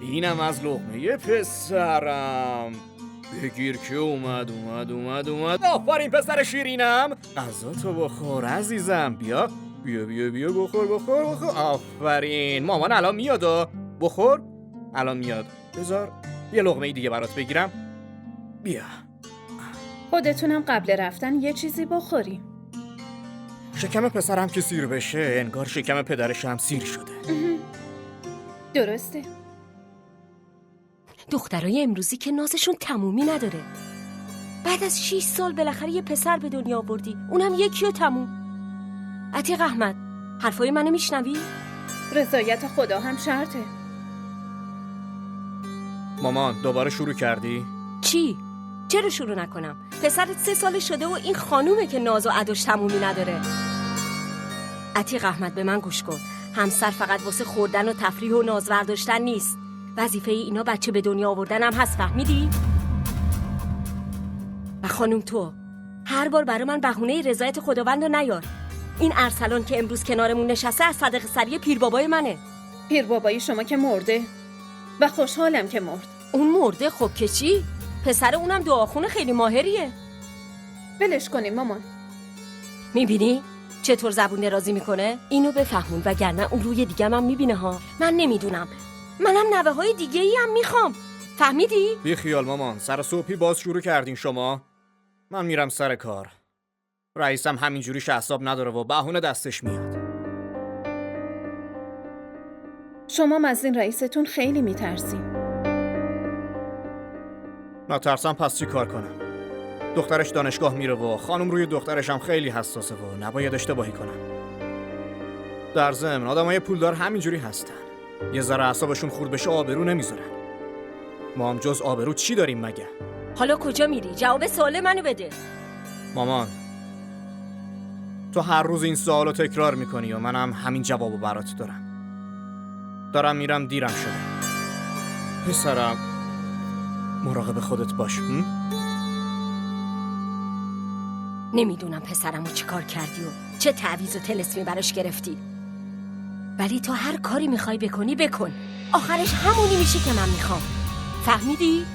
اینم از لقمه پسرم. بگیر که اومد. آفرین پسر شیرینم. غذا تو بخور عزیزم. بیا بخور. آفرین. مامان الان میاد. بخور. الان میاد. بذار یه لقمه دیگه برات بگیرم. بیا. خودتونم قبل رفتن یه چیزی بخوریم. شکم پسرم که سیر بشه انگار شکم پدرش هم سیر شده. درسته. دخترای امروزی که نازشون تمومی نداره. بعد از 6 سال بالاخره یه پسر به دنیا آوردی، اونم یکی و تموم. عتیق احمد، حرفای منو میشنوی؟ رضایت خدا هم شرطه. مامان دوباره شروع کردی؟ چی؟ چرا شروع نکنم؟ پسرت 3 سال شده و این خانومه که ناز و عداش تمومی نداره. عتیق احمد به من گوش کن. همسر فقط واسه خوردن و تفریح و ناز برداشتن نیست. وظیفه اینا بچه به دنیا آوردن هم هست، فهمیدی؟ و خانوم تو هر بار برای من بهونه رضایت خداوند رو نیار. این ارسلان که امروز کنارمون نشسته از صدقه سری پیر بابای منه. پیر بابای شما که مرده و خوشحالم که مرد. اون مرده خب که چی؟ پسر اونم دعاخون خیلی ماهریه. ولش کنیم مامان. میبینی؟ چطور زبون درازی میکنه؟ اینو بفهمون وگرنه اون روی دیگه من میبینه ها. من نمیدونم. منم نوه های دیگه ای هم میخوام. فهمیدی؟ بی خیال مامان. سر صبحی باز شروع کردین شما. من میرم سر کار. رئیسم همینجوری اعصاب نداره و بهونه دستش میاد. شما از این رئیستون خیلی میترسیم. نترسم پس چی کار کنم؟ دخترش دانشگاه میره و خانم روی دخترش هم خیلی حساسه و نباید اشتباهی کنم. در ضمن آدمای پولدار همینجوری هستن. یه ذره اعصابشون خورد بشه آبرو نمیذارن. ما هم جز آبرو چی داریم مگه؟ حالا کجا میری؟ جواب سوال منو بده. مامان تو هر روز این سوالو تکرار میکنی و منم همین جوابو برات دارم میرم دیرم شده. پسرم مراقب خودت باش. نمیدونم پسرمو چی کار کردی و چه تعویض و طلسمی براش گرفتی، ولی تو هر کاری میخوای بکنی بکن. آخرش همونی میشه که من میخوام. فهمیدی؟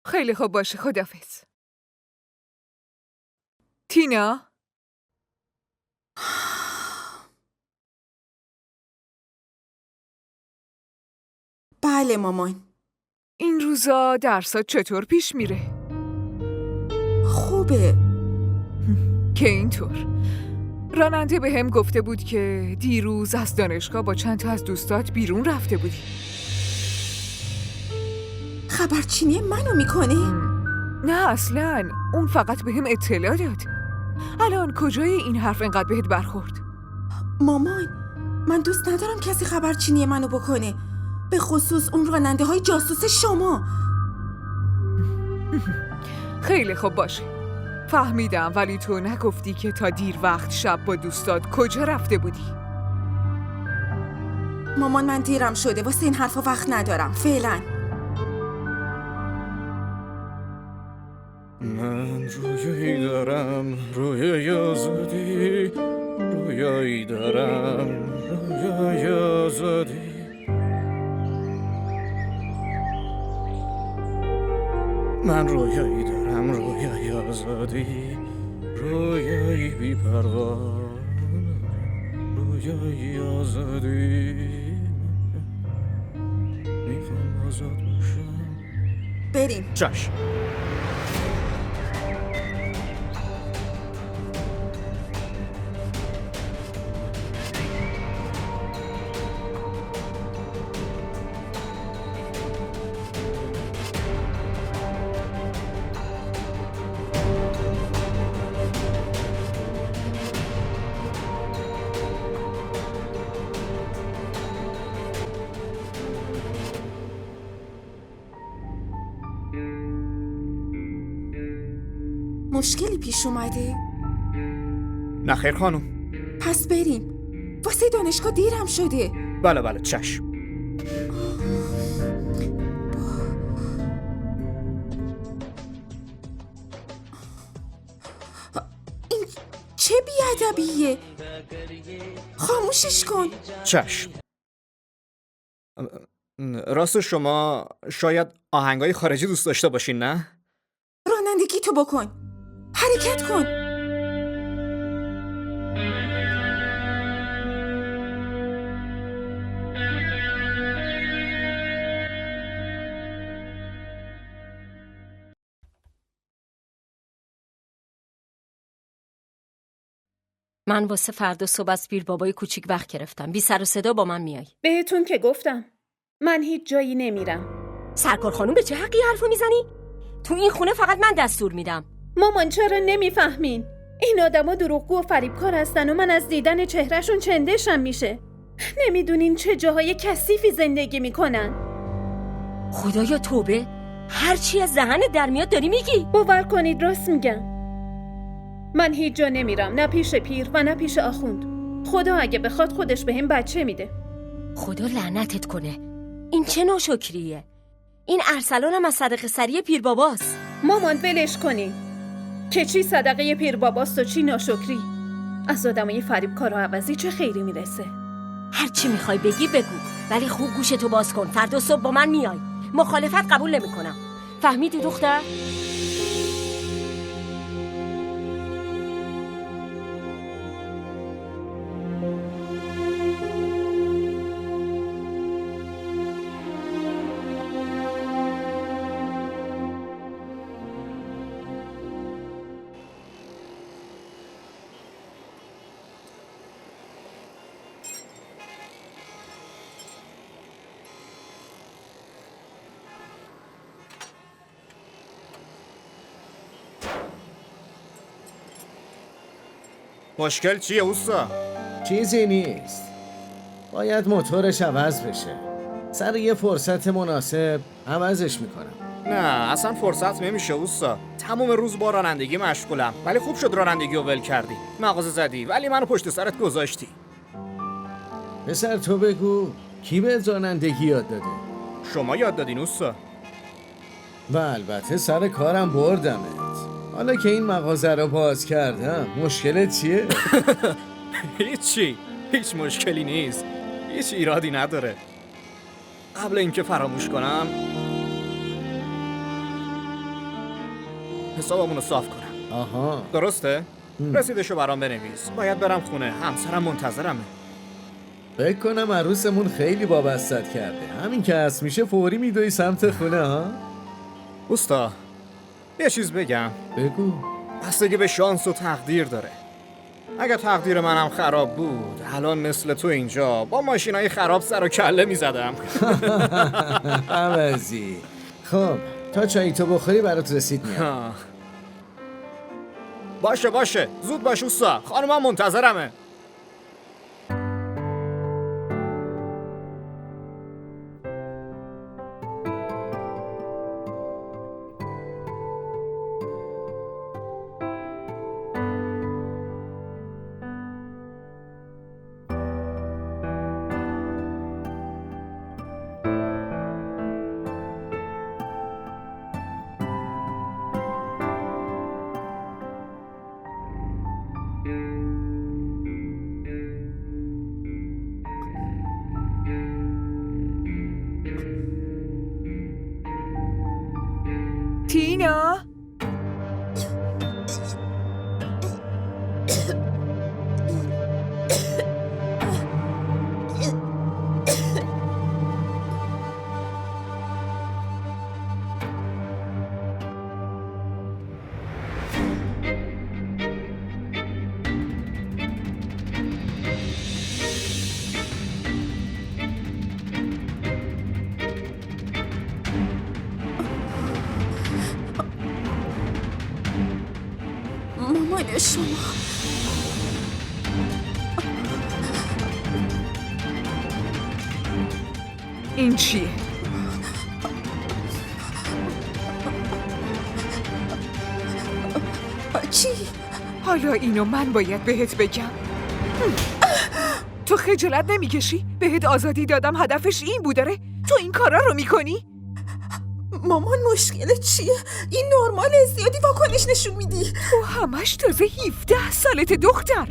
خیلی خوب باشه، خداحافظ. تینا؟ بله مامان. این روزا درسات چطور پیش میره؟ خوبه. که اینطور؟ راننده به هم گفته بود که دیروز از دانشگاه با چند تا از دوستات بیرون رفته بودی. خبرچینی منو میکنه؟ نه اصلاً، اون فقط به هم اطلاع داد. الان کجای این حرف انقدر بهت برخورد؟ مامان، من دوست ندارم کسی خبرچینی منو بکنه، به خصوص اون راننده های جاسوس شما. خیلی خوب باشه، فهمیدم، ولی تو نگفتی که تا دیر وقت شب با دوستات کجا رفته بودی؟ مامان، من دیرم شده، واسه این حرفا وقت ندارم فعلا. من رویایی دارم، رویای آزادی، رویایی دارم، رویای آزادی. من رویایی دارم، رویای آزادی، رویایی بی‌پروا، رویای آزادی. میخوام آزاد باشم. بریم. چشم. مشکلی پیش اومده؟ نه خیر خانم. پس بریم، واسه دانشگاه دیرم شده. بله بله چشم. این چه بیادبیه؟ خاموشش کن. چشم. راست شما شاید آهنگای خارجی دوست داشته باشین نه؟ رانندگی تو بکن، حرکت کن. من واسه فردا صبح از پیر بابای کوچیک وقت گرفتم. بی سر و صدا با من میای. بهتون که گفتم من هیچ جایی نمیرم. سرکار خانوم به چه حقی حرفو میزنی؟ تو این خونه فقط من دستور میدم. مامان چرا نمیفهمین؟ این آدما دروغگو و فریبکار هستن و من از دیدن چهرهشون چندشم میشه. نمیدونین چه جاهای کثیفی زندگی میکنن. خدایا توبه، هر چی از دهنت در میاد داری میگی. باور کنید راست میگم. من هیچ جا نمیرم، نه پیش پیر و نه پیش آخوند. خدا اگه بخواد خودش بهم بچه میده. خدا لعنتت کنه. این چه ناشکریه؟ این ارسلان هم از صدقه سری پیر باباست. مامان ولش کنین که چی صدقه پیر باباست و چی ناشکری. از آدمای فریبکار و عوضی چه خیری میرسه؟ هر چی میخوای بگی بگو، ولی خوب گوشتو باز کن. فردا صبح با من میای. مخالفت قبول نمیکنم. فهمیدی دختر؟ مشکل چیه اوستا؟ چیزی نیست. باید موتورش عوض بشه. سر یه فرصت مناسب عوضش میکنم. نه اصلا فرصت نمیشه اوستا. تمام روز با رانندگی مشغولم. ولی خوب شد رانندگی رو ول کردی. مغازه زدی ولی منو پشت سرت گذاشتی. پسر تو بگو کی به رانندگی یاد داده؟ شما یاد دادین اوستا. و البته سر کارم بردمت. حالا که این مغازه رو باز کردم مشکلت چیه؟ هیچ مشکلی نیست. هیچ ایرادی نداره. قبل اینکه فراموش کنم حسابمون رو صاف کنم. آها درسته؟ رسیدشو برام بنویس. باید برم خونه. همسرم منتظرمه. فکر کنم عروسمون خیلی وابستت کرده. همین که هست میشه فوری میدوی سمت خونه ها؟ اوستا یه چیز بگم. بگو. بستگی به شانس و تقدیر داره. اگه تقدیر منم خراب بود الان مثل تو اینجا با ماشینای خراب سر و کله میزدم. عوضی. خب تا چایی تو بخوری برات رسید میام. باشه زود باش اوستا، خانومم منتظرمه. تینا؟ مامان شما این چیه؟ چی؟ حالا اینو من باید بهت بگم؟ تو خجالت نمیکشی؟ بهت آزادی دادم، هدفش این بوداره؟ تو این کارا رو میکنی؟ مامان مشکل چیه؟ این نرماله، زیادی واکنش نشون میدی. تو همش تازه 17 سالت دختر.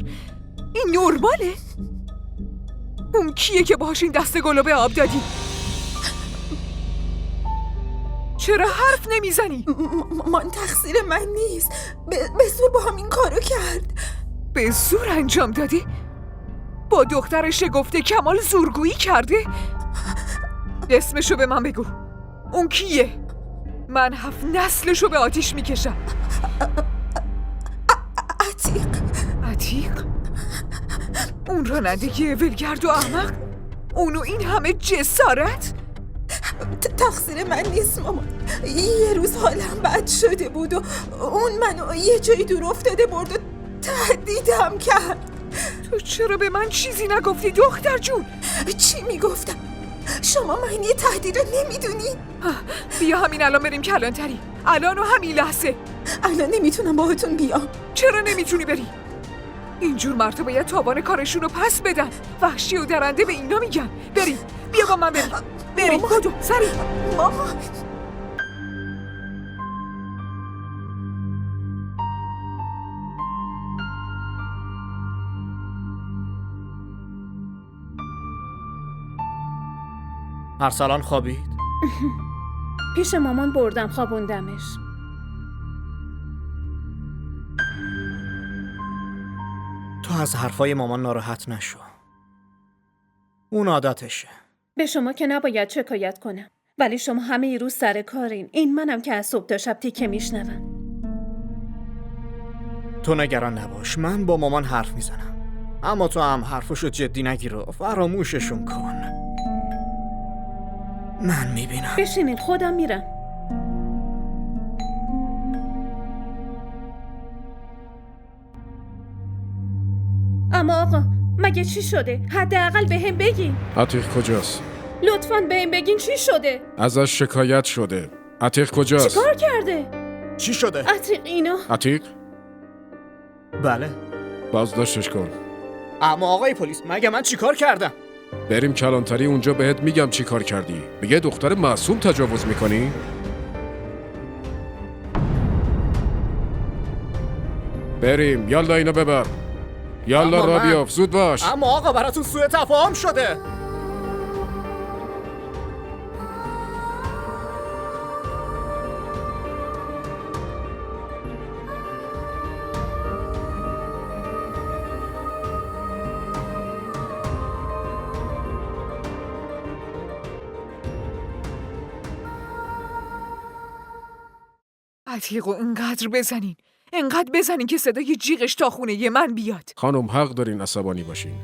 این نرماله؟ اون کیه که باهاش این دسته گلو به آب دادی؟ چرا حرف نمیزنی؟ من تقصیر من نیست. به زور با هم این کارو کرد. به زور انجام دادی؟ با دختر شگفته کمال زورگویی کرده؟ اسمشو به من بگو. اون کیه؟ من 7 نسلشو به آتیش میکشم. عتیق؟ اون رانندگی ولگرد و احمق؟ اونو این همه جسارت؟ تقصیر من نیست مامان. یه روز حالم بد شده بود و اون منو یه جایی دور افتاده برد و تهدیدم کرد. تو چرا به من چیزی نگفتی دختر جون؟ چی میگفتم؟ شما معنی تهدید رو نمیدونی؟ بیا همین الان بریم کلانتری. الان و همین لحظه. الان نمیتونم باهاتون بیام. چرا نمیتونی بری؟ اینجور مردا باید تاوان کارشون رو پس بدن. وحشی و درنده به اینا میگن. بریم، بیا با من بریم. بدو سریع. مامان ارسلان خوابید؟ پیش مامان بردم خوابوندمش. تو از حرفای مامان ناراحت نشو. اون عادتشه. به شما که نباید شکایت کنم، ولی شما همه روز سر کارین. این منم که از صبح تا شب تیکه میشنوم. تو نگران نباش، من با مامان حرف میزنم. اما تو هم حرفشو جدی نگیر و فراموششون کن. من میبینم. بشینین، خودم میرم. اما آقا مگه چی شده؟ حداقل بهم بگین. عتیق کجاست؟ لطفاً بهم بگین چی شده؟ ازش شکایت شده. عتیق کجاست؟ چیکار کرده؟ چی شده؟ عتیق اینا. عتیق؟ بله. بازداشتش کن. اما آقای پلیس مگه من چیکار کردم؟ بریم کلانتری، اونجا بهت میگم چی کار کردی. میگه دختر معصوم تجاوز میکنی؟ بریم، یالا اینو ببر. یالا را بیاف، زود باش. اما آقا براتون سوء تفاهم شده. عتیقو اینقدر بزنین انقدر بزنین که صدای جیغش تا خونه من بیاد. خانم حق دارین عصبانی باشین.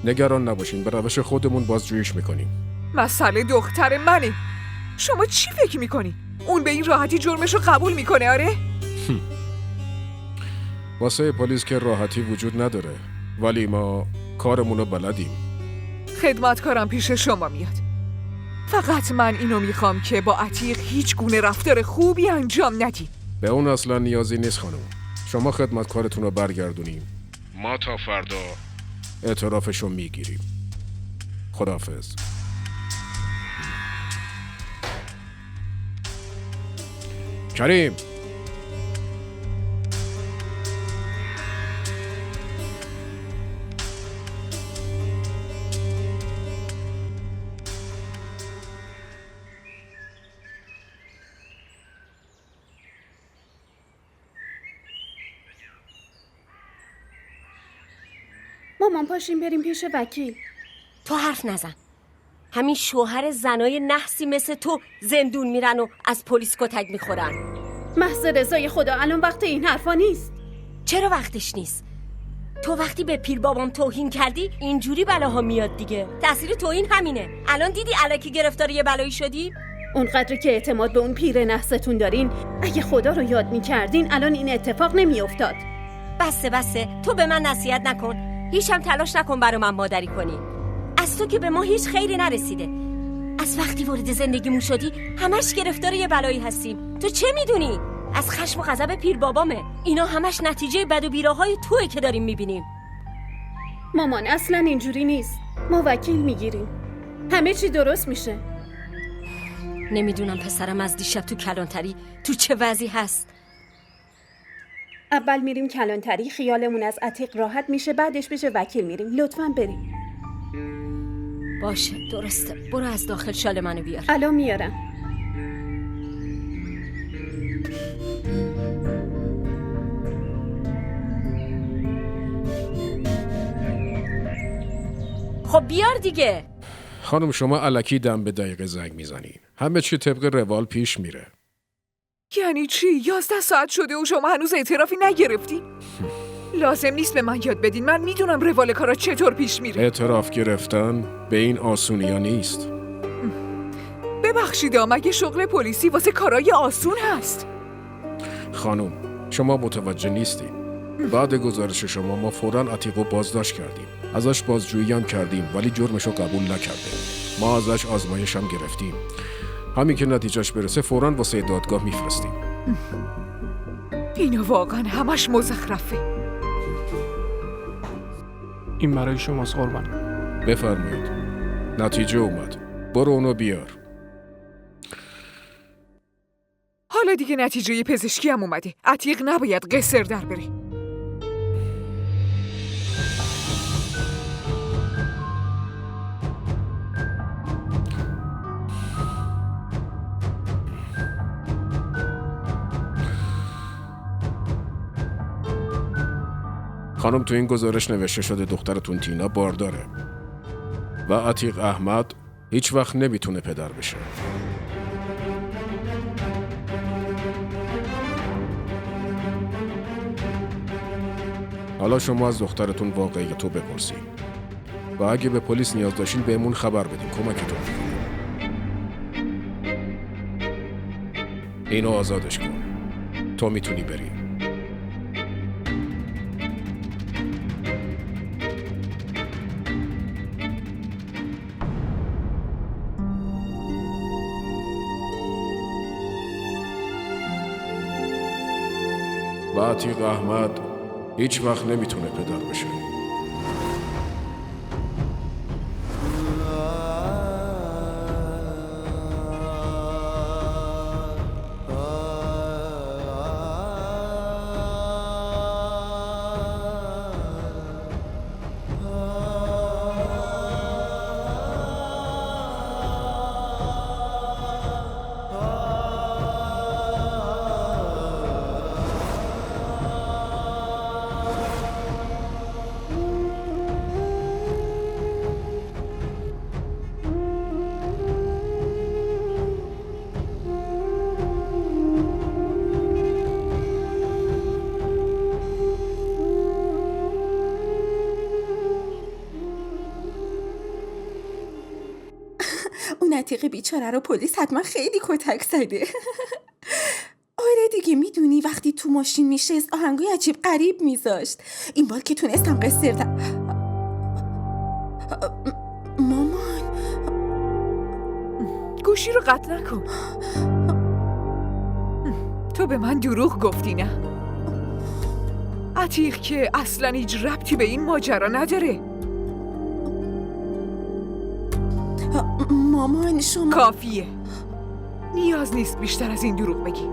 نگران نباشین، به روش خودمون بازجوییش میکنیم. مسئله دختر منه. شما چی فکر میکنی؟ اون به این راحتی جرمشو قبول میکنه؟ آره؟ واسه پلیس که راحتی وجود نداره، ولی ما کارمونو بلدیم. خدمتکارم پیش شما میاد. فقط من اینو میخوام که با عتیق هیچ گونه رفتار خوبی انجام ندی. به اون اصلا نیازی نیست خانم. شما خدمتکارتون رو برگردونیم، ما تا فردا اعترافشو میگیریم. خداحافظ. کریم، مامان پاشیم بریم پیش وکیل. تو حرف نزن. همین شوهر زنای نحسی مثل تو زندون میرن و از پلیس کتک میخورن. محض رضای خدا الان وقت این حرفا نیست. چرا وقتش نیست؟ تو وقتی به پیر بابام توهین کردی اینجوری بلاها میاد دیگه. تأثیر توهین همینه. الان دیدی الکی گرفتار یه بلایی شدی؟ اونقدری که اعتماد به اون پیر نحستون دارین، اگه خدا رو یاد میکردین الان این اتفاق نمیافتاد. بسه تو به من نصیحت نکن. هیچ هم تلاش نکن برا من مادری کنی. از تو که به ما هیچ خیری نرسیده. از وقتی وارد زندگیمون شدی همش گرفتار یه بلایی هستیم. تو چه میدونی؟ از خشم و غضب پیر بابامه. اینا همش نتیجه بد و بیراهای توئه که داریم میبینیم. مامان اصلا اینجوری نیست. ما وکیل میگیریم، همه چی درست میشه. نمیدونم پسرم از دیشب تو کلانتری تو چه وضعی هست. اول میریم کلانتری، خیالمون از عتیق راحت میشه، بعدش بشه وکیل میریم. لطفاً بریم. باشه درسته. برو از داخل شال منو بیار. الان میارم. خب بیار دیگه. خانم شما الکی دم به دقیقه زنگ میزنین. همه چی طبق روال پیش میره. یعنی چی؟ 11 ساعت شده و شما هنوز اعترافی نگرفتی؟ لازم نیست به من یاد بدین. من میدونم روال کارا چطور پیش میره. اعتراف گرفتن به این آسونیا نیست. ببخشید مگه شغل پلیسی واسه کارای آسون هست؟ خانم شما متوجه نیستین. بعد گزارش شما ما فوراً عتیقو بازداشت کردیم. ازش بازجویی هم کردیم ولی جرمشو قبول نکرده. ما ازش آزمایش هم گرفتیم. همین که نتیجهش برسه فوراً واسه دادگاه میفرستیم. اینا واقعا همش مزخرفه. این برای شماست قربان. بفرمایید. نتیجه اومد. برو اونو بیار. حالا دیگه نتیجه پزشکی هم اومده. عتیق نباید قصر در بره. خانم تو این گزارش نوشته شده دخترتون تینا بارداره و عتیق احمد هیچ وقت نمیتونه پدر بشه. حالا شما از دخترتون واقعیت رو بپرسین و اگه به پلیس نیاز داشتین بهمون خبر بدین، کمکتون میکنیم. اینو آزادش کن. تو میتونی بری. و عتیق احمد هیچ وقت نمیتونه پدر بشه. عتیق بیچاره رو پلیس حتما خیلی کتک زده. آره دیگه، میدونی وقتی تو ماشین میشست آهنگای عجیب غریب میذاشت. این بار که تونستم قصر مامان گوشی رو قطع نکن. تو به من دروغ گفتی نه؟ عتیق که اصلا هیچ ربطی به این ماجرا نداره. مامان شما کافیه. نیاز نیست بیشتر از این دروغ بگی.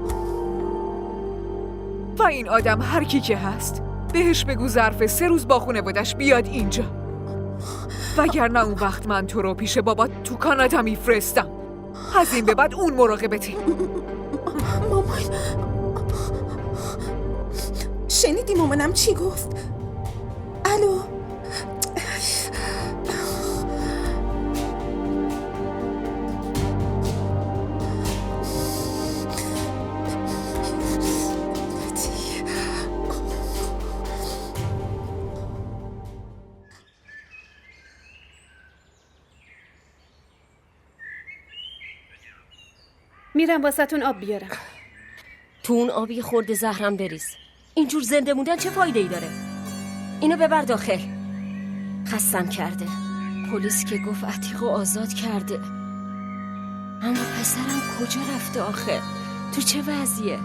و این آدم هر کی که هست بهش بگو ظرف 3 روز با خانوادش بیاد اینجا، وگرنه اون وقت من تو رو پیش بابات تو کانادا میفرستم. از این به بعد اون مراقبته. مامان شنیدی مامانم چی گفت؟ الو میرم واسه‌تون آب بیارم. تو اون آبی خورده زهرم بریز. اینجور زنده موندن چه فایده‌ای داره؟ اینو ببر داخل. خستم کرده. پلیس که گفت عتیقو آزاد کرده، اما پسرم کجا رفته آخه؟ تو چه وضعیه؟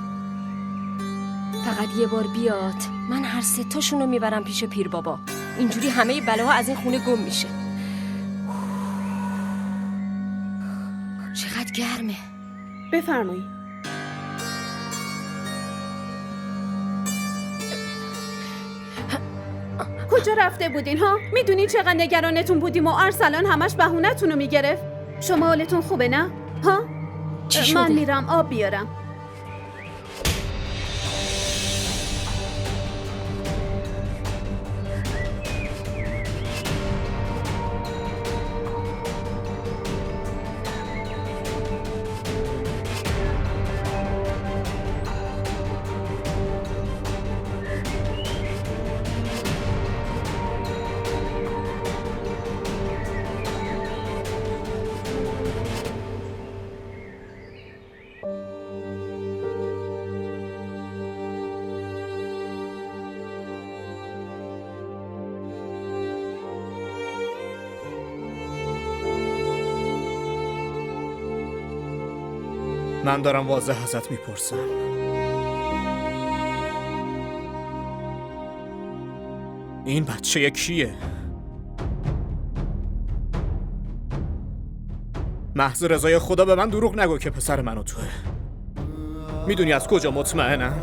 فقط یه بار بیاد، من هر 3 تاشونو میبرم پیش پیر بابا. اینجوری همه بلاها از این خونه گم میشه. چقدر گرمه. بفرمایید. کجا رفته بودین ها؟ میدونین چقدر نگرانتون بودیم و ارسلان همش بهونه‌تون رو میگرفت؟ شما حالتون خوبه نه؟ ها؟ چی شده؟ من میرم آب بیارم. من دارم واضح ازت میپرسم، این بچه کیه؟ محض رضای خدا به من دروغ نگو که پسر من و توه. میدونی از کجا مطمئنم؟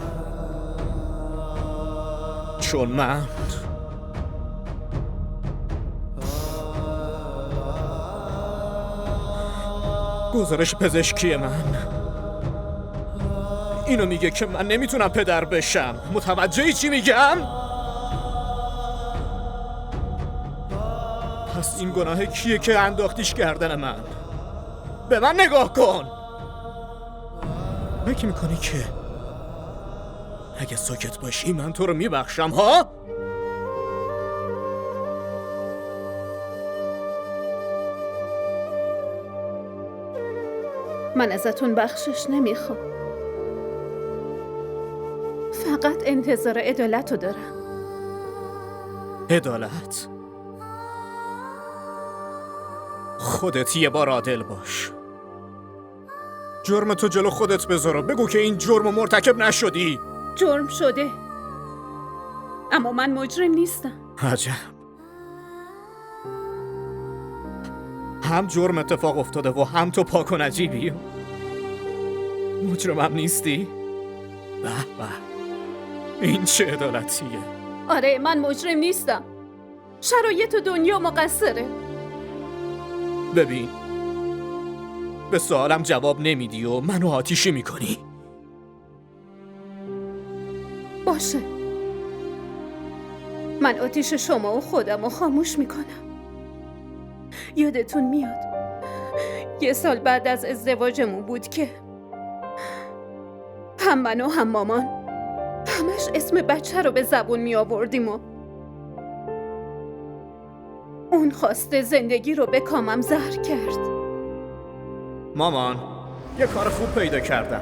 چون من گزارش پزشکی من اینو میگه که من نمیتونم پدر بشم. متوجهی چی میگم؟ پس این گناه کیه که انداختیش گردن من؟ به من نگاه کن. فکر میکنی که اگه ساکت باشی من تو رو میبخشم ها؟ من ازتون بخشش نمیخوام، فقط انتظار عدالت رو دارم. عدالت؟ خودت یه بار عادل باش. جرم تو جلو خودت بذار و بگو که این جرم مرتکب نشدی. جرم شده، اما من مجرم نیستم. عجب. هم جرم اتفاق افتاده و هم تو پاک و نجیبی. مجرمم نیستی؟ به به، این چه عدالتیه؟ آره من مجرم نیستم، شرایط دنیا مقصره. ببین، به سوالم جواب نمیدی و منو آتیشی میکنی. باشه، من آتیش شما و خودم رو خاموش میکنم. یادتون میاد 1 سال بعد از ازدواجمون بود که هم من و هم مامان همش اسم بچه رو به زبون می آوردیم و اون خواسته زندگی رو به کامم زهر کرد. مامان یه کار خوب پیدا کردم.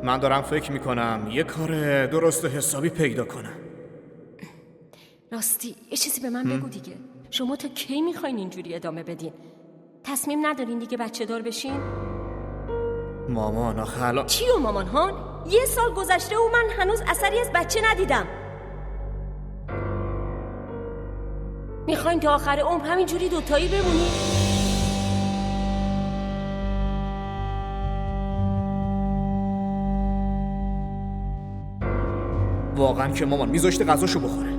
من دارم فکر میکنم یه کار درست و حسابی پیدا کنم. راستی یه چیزی به من بگو دیگه. شما تا کی میخواین اینجوری ادامه بدین؟ تصمیم ندارین دیگه بچه دار بشین؟ مامان آخه الان چی و مامان هان؟ 1 سال گذشته و من هنوز اثری از بچه ندیدم. میخواین تا آخر عمر همینجوری دوتایی بمونی؟ واقعا که مامان میذاشته غذاشو بخوره.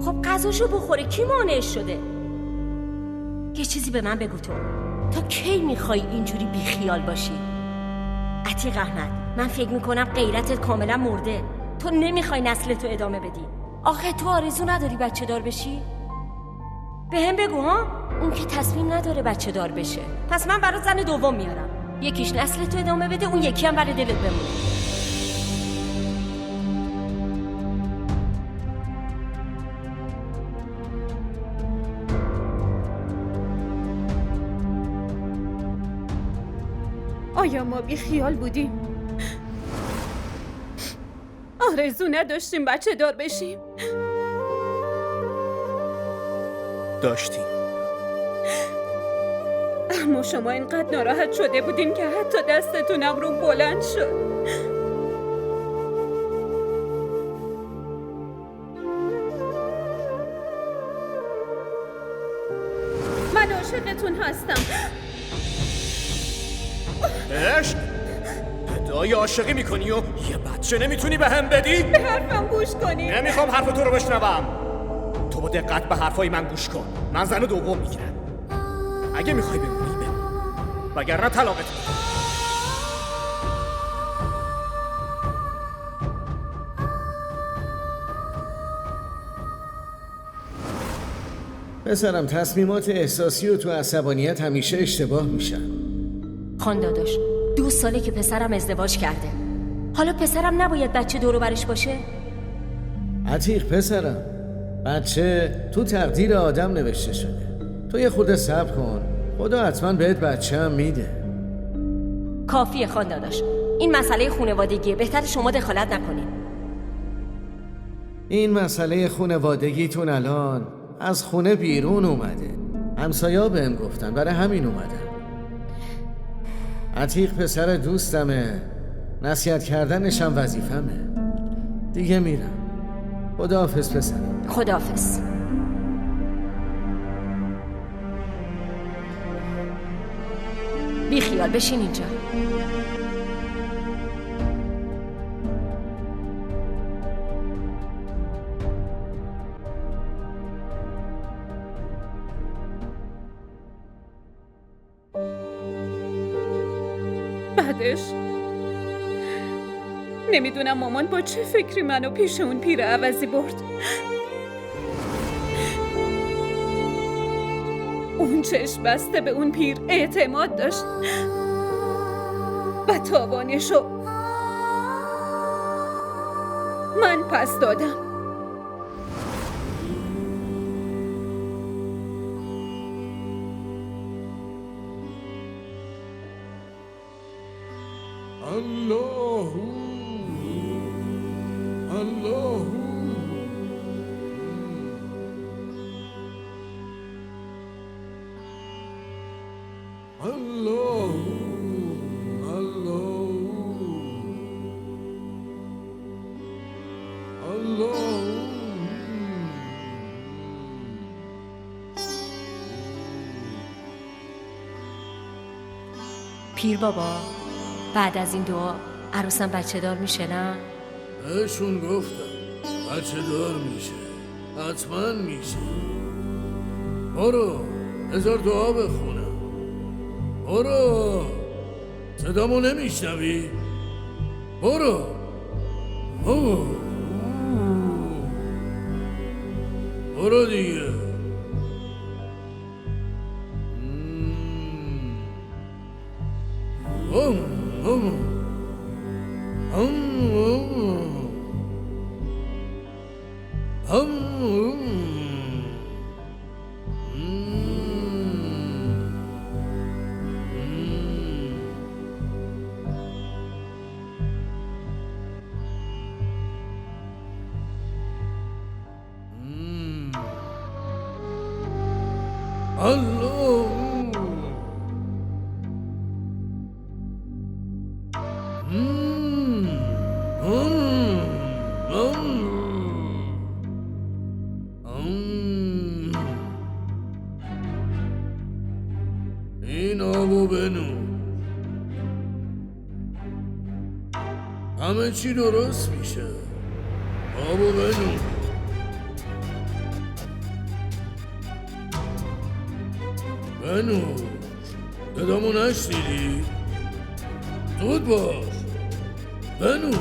خب غذاشو بخوره، کی مانعش شده؟ یه چیزی به من بگو تو، تا کی میخوای اینجوری بیخیال باشی؟ عتیق احمد، من فکر میکنم غیرتت کاملا مرده. تو نمیخوای نسلتو ادامه بدی. آخه تو آرزو نداری بچه دار بشی؟ به هم بگو ها؟ اون که تصمیم نداره بچه دار بشه. پس من برای زن دوم میارم. یکیش نسلتو ادامه بده، اون یکی هم برای دلت بمونه. آیا ما بی خیال بودیم؟ آرزو نداشتیم بچه دار بشیم؟ داشتیم. اما شما اینقدر ناراحت شده بودین که حتی دستتونم رو بلند شد. من عاشقتون هستم. عشق؟ ادعای عاشقی میکنی و یه بچه نمیتونی به هم بدی؟ به حرفم گوش کنی. نمیخوام حرف تو رو بشنوم. تو با دقت به حرفای من گوش کن. من زن دوم میگیرم. اگه میخوای بمونی بمون، وگرنه طلاقت میدم. پسرم تصمیمات احساسی و تو عصبانیت همیشه اشتباه میشن. خان داداش، 2 ساله که پسرم ازدواج کرده. حالا پسرم نباید بچه دور و برش باشه؟ عتیق پسرم، بچه تو تقدیر آدم نوشته شده. تو یه خورده صبر کن، خدا حتما بهت بچه هم میده. کافیه خان داداش، این مسئله خانوادگیه، بهتر شما دخالت نکنین. این مسئله خانوادگیتون الان از خونه بیرون اومده. همسایا بهم گفتن، برای همین اومدم. عتیق پسر دوستمه، نصیحت کردنش هم وظیفمه. دیگه میرم. خداحافظ پسرم. خداحافظ. بی خیال بشین اینجا. بعدش نمیدونم مامان با چه فکری منو پیش اون پیر عوضی برد. اون چشم بسته به اون پیر اعتماد داشت و تاوانشو من پس دادم. الله الله الله الله الله. پیر بابا، بعد از این دعا عروسم بچه دار میشه نه؟ بهشون گفتم بچه دار میشه، حتما میشه. برو بذار دعا بخونم. برو، صدامو نمیشنوی؟ برو. برو دیگه. الله. این آبو بنو. همه چی درست میشه. آبو بنو. بنو صدامو نشنیدی؟ زود باش بنو.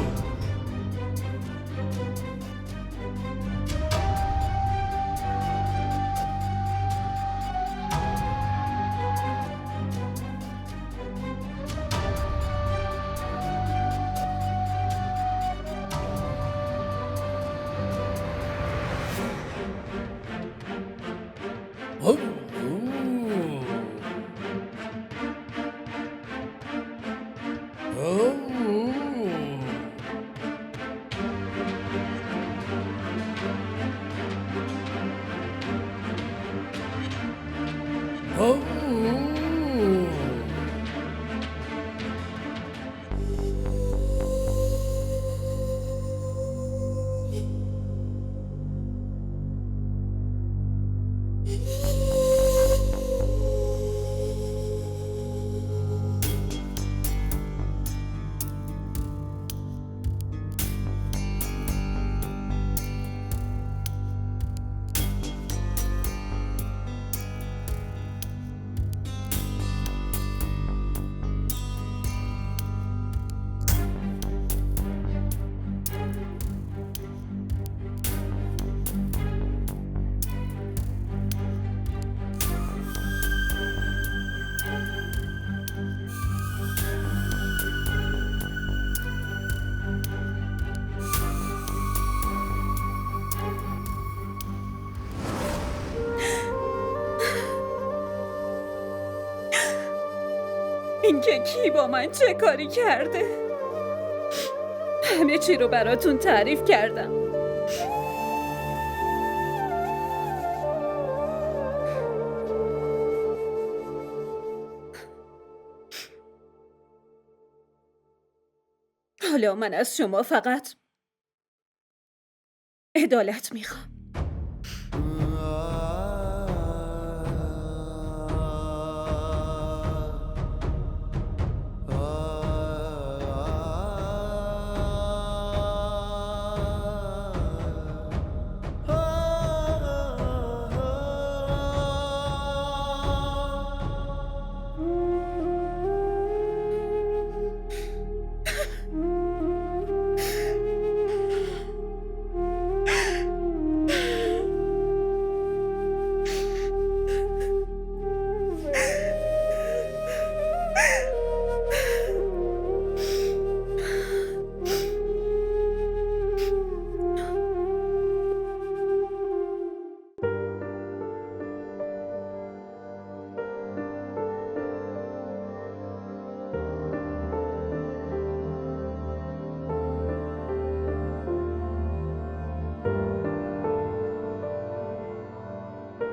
این که کی با من چه کاری کرده؟ همه چی رو براتون تعریف کردم. حالا من از شما فقط عدالت میخوام.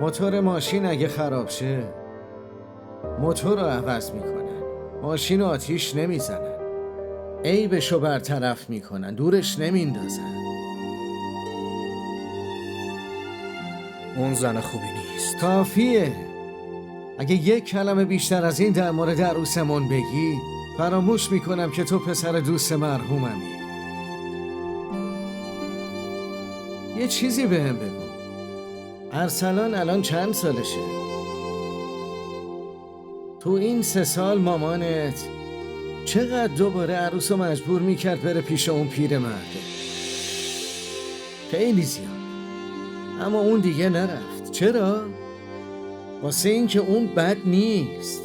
موتور ماشین اگه خراب شه موتور رو عوض میکنن، ماشین رو آتیش نمیزنن، عیبشو برطرف میکنن، دورش نمیندازن. اون زن خوبی نیست. کافیه. اگه یک کلمه بیشتر از این در مورد عروسمون بگی فراموش میکنم که تو پسر دوست مرحوممی. یه چیزی بهم بگو. ارسلان الان چند سالشه؟ تو این 3 سال مامانت چقدر دوباره عروس رو مجبور میکرد بره پیش اون پیرمرده؟ خیلی زیاد. اما اون دیگه نرفت. چرا؟ واسه این که اون بد نیست.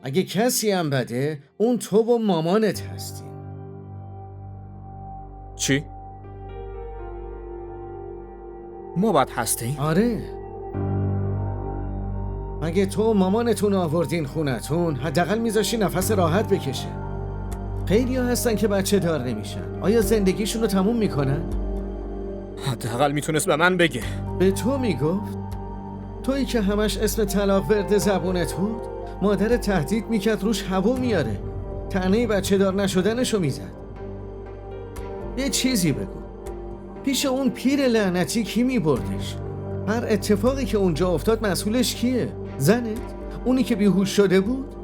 اگه کسی هم بده اون تو و مامانت هستی. چی؟ ما بد هستیم؟ آره. مگه تو مامانتون آوردین خونتون حداقل میذاشی نفس راحت بکشه. خیلی ها هستن که بچه دار نمیشن. آیا زندگیشون رو تموم میکنن؟ حداقل میتونست به من بگه. به تو میگفت؟ تویی که همش اسم طلاق ورد زبونت بود، مادر تهدید میکرد روش هوا میاره، طعنه بچه دار نشدنشو میزد. یه چیزی بگو، پیش اون پیر لعنتی کی میبردش؟ هر اتفاقی که اونجا افتاد مسئولش کیه؟ زنت؟ اونی که بیهوش شده بود؟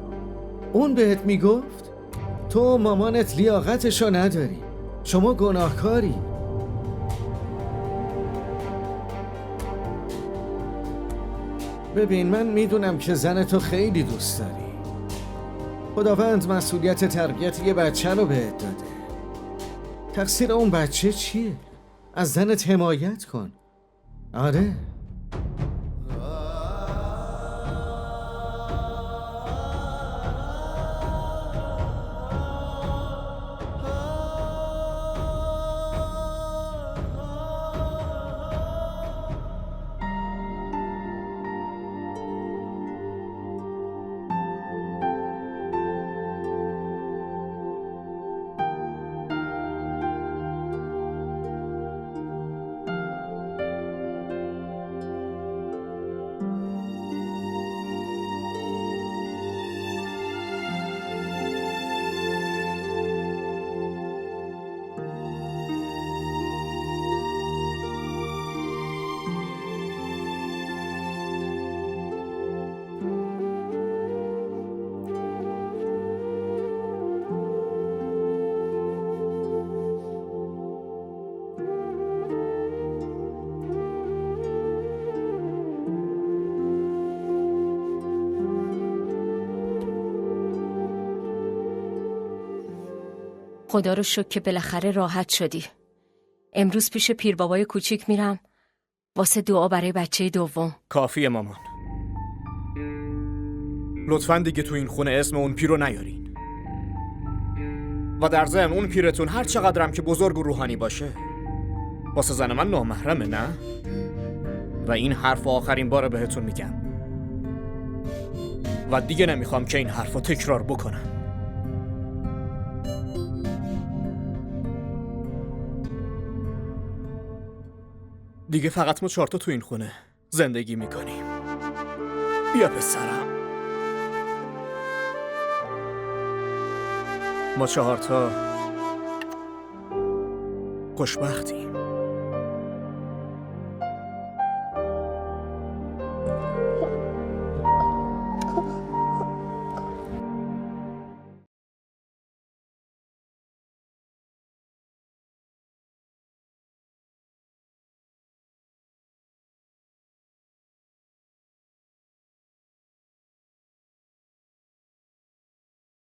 اون بهت میگفت تو و مامانت لیاقتشو نداری، شما گناهکاری. ببین، من میدونم که زنتو خیلی دوست داری. خداوند مسئولیت تربیت یه بچه رو بهت داده. تقصیر اون بچه چیه؟ از زنت حمایت کن. آره. خدا رو شکر که بالاخره راحت شدی. امروز پیش پیر بابای کوچیک میرم واسه دعا برای بچه دوم. کافیه مامان. لطفاً دیگه تو این خونه اسم اون پیر رو نیارین. و در ضمن اون پیرتون هر چقدرم که بزرگ و روحانی باشه، واسه زن من نامحرمه، نه؟ و این حرف آخرین بار بهتون میگم. و دیگه نمیخوام که این حرف رو تکرار بکنم. دیگه فقط ما 4 تا تو این خونه زندگی میکنیم. بیا پسرم. ما 4 تا خوشبختیم.